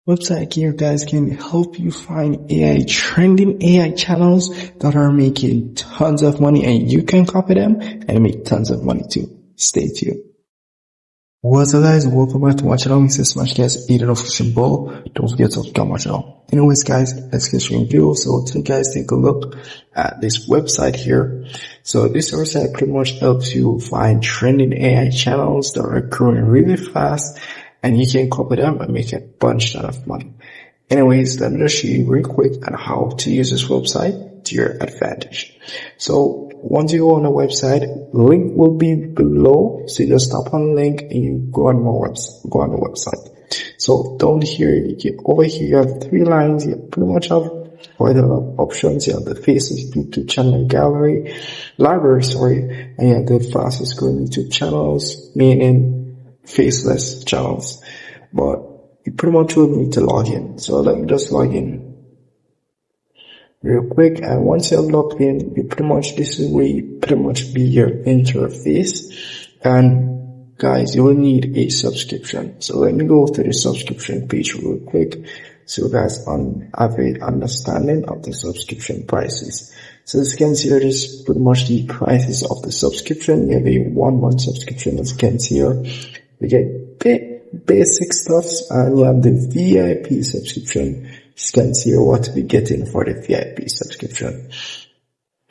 Website here, guys, can help you find trending AI channels that are making tons of money, and you can copy them and make tons of money too. Stay tuned. What's up, guys? Welcome back to my channel. This is Smash Guys, eat an official ball. Don't forget to subscribe my channel. Anyways, guys, let's get straight into it. So today, guys, take a look at this website here. So this website pretty much helps you find trending AI channels that are growing really fast, and you can copy them and make a bunch of money. Anyways, let me just show you real quick on how to use this website to your advantage. So once you go on the website, link will be below. So you just tap on the link and you go on the website. So down here, over here, you have 3 lines. You pretty much have quite a lot of options. You have the Faceless YouTube channel library, and you have the fastest growing YouTube channels, meaning Faceless channels. But you pretty much will need to log in. So let me just log in real quick, and once you're logged in, this is where you pretty much be your interface. And guys, you will need a subscription. So let me go to the subscription page real quick, so you guys have a understanding of the subscription prices. So as you can see, this is pretty much the prices of the subscription. You have a 1-month subscription, as you can see here. You get basic stuffs, and you have the VIP subscription. You can see what we're getting for the VIP subscription.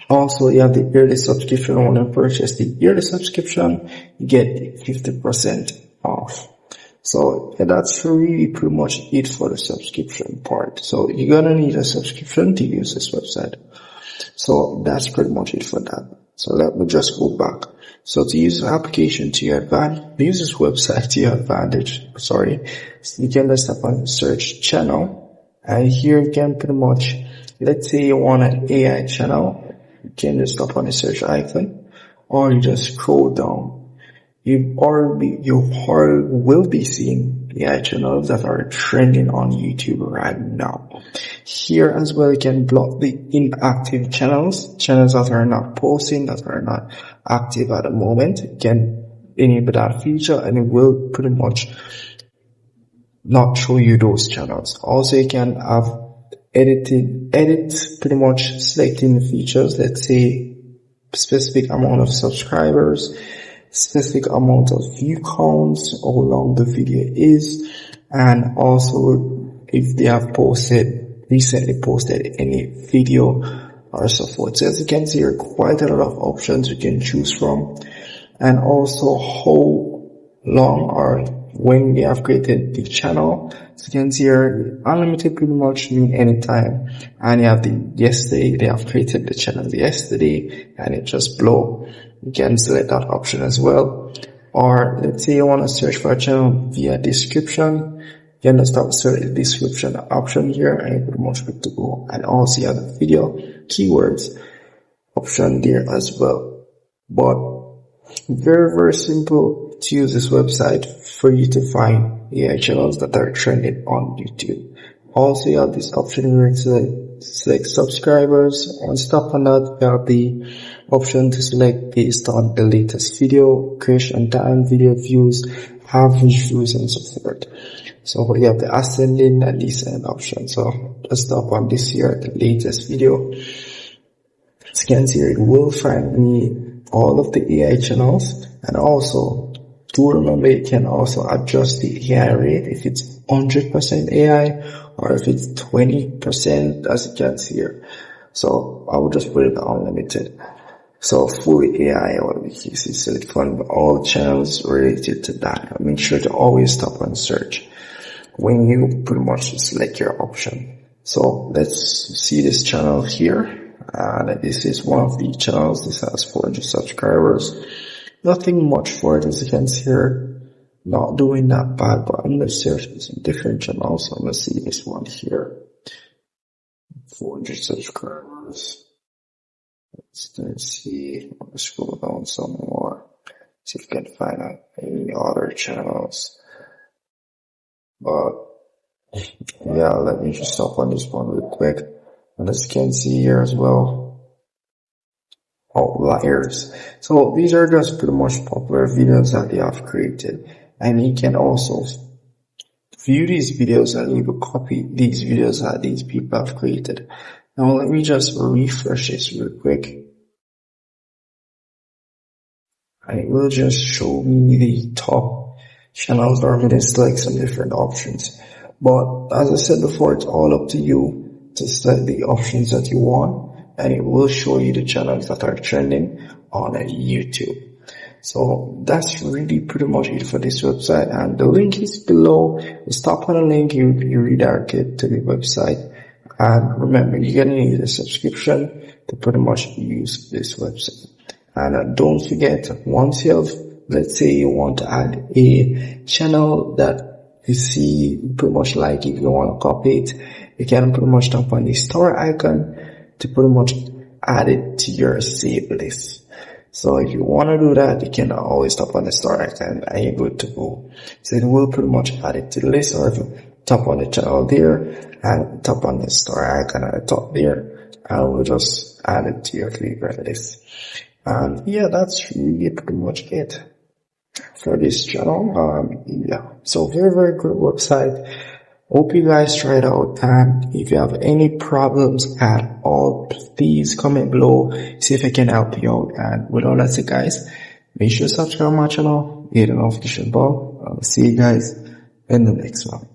Also, you have the yearly subscription. When you purchase the yearly subscription, you get 50% off. So yeah, that's really pretty much it for the subscription part. So you're gonna need a subscription to use this website. So that's pretty much it for that. So let me just go back. So to use the application to your advantage, use this website to your advantage, so you can just tap on search channel. And here you can pretty much, let's say you want an AI channel, you can just tap on the search icon, or you just scroll down. You will be seeing AI channels that are trending on YouTube right now. Here as well, you can block the inactive channels that are not posting, that are not active at the moment. You can enable that feature, and it will pretty much not show you those channels. Also, you can have edit pretty much selecting features. Let's say specific amount of subscribers, specific amount of view counts, how long the video is, and also if they have recently posted any video or so forth. So as you can see, there are quite a lot of options you can choose from, and also how long or when they have created the channel. So you can see here, unlimited pretty much mean anytime. And you have yesterday, they have created the channel yesterday, and it just blow. You can select that option as well. Or let's say you want to search for a channel via description. You can just search the description option here, and you're pretty much good to go. And also you have the video keywords option there as well. But very simple to use this website for you to find AI channels that are trending on YouTube. Also, you have this option where to select subscribers. Once you tap on that, you have the option to select based on the latest video, creation time, video views, average views, and so forth. So you have the ascending and descending option. So just tap on this here, the latest video. As you can see here, it will find me all of the AI channels, and also do remember you can also adjust the AI rate if it's 100% AI or if it's 20%, as you can see here. So I will just put it unlimited. So fully AI, or we can see select from all channels related to that. Make sure to always tap on search when you pretty much select your option. So let's see this channel here. And this is one of the channels. This has 400 subscribers. Nothing much for it, as you can see here. Not doing that bad, but I'm going to search some different channels. So I'm going to see this one here. 400 subscribers. Let's see. I'm going to scroll down some more. See if we can find out any other channels. But yeah, let me just stop on this one real quick. And as you can see here as well, outliers. So these are just pretty much popular videos that they have created. And you can also view these videos and you will copy these videos that these people have created. Now let me just refresh this real quick. And it will just show me the top channels, or I'm going to select some different options. But as I said before, it's all up to you to select the options that you want, and it will show you the channels that are trending on YouTube. So that's really pretty much it for this website, and the link is below. Just tap on the link, you redirect it to the website. And remember, you're gonna need a subscription to pretty much use this website. And don't forget, once you have, let's say you want to add a channel that you see pretty much like, if you want to copy it, you can pretty much tap on the star icon to pretty much add it to your save list. So if you want to do that, you can always tap on the star icon and you're good to go. So it will pretty much add it to the list, or if you tap on the channel there and tap on the star icon at the top there, and we'll just add it to your favorite list. And yeah, that's really pretty much it for this channel. Yeah, so very, very good website. Hope you guys try it out, and if you have any problems at all, please comment below, see if I can help you out. And with all that said, guys, make sure to subscribe to my channel, hit the notification bell. I'll see you guys in the next one.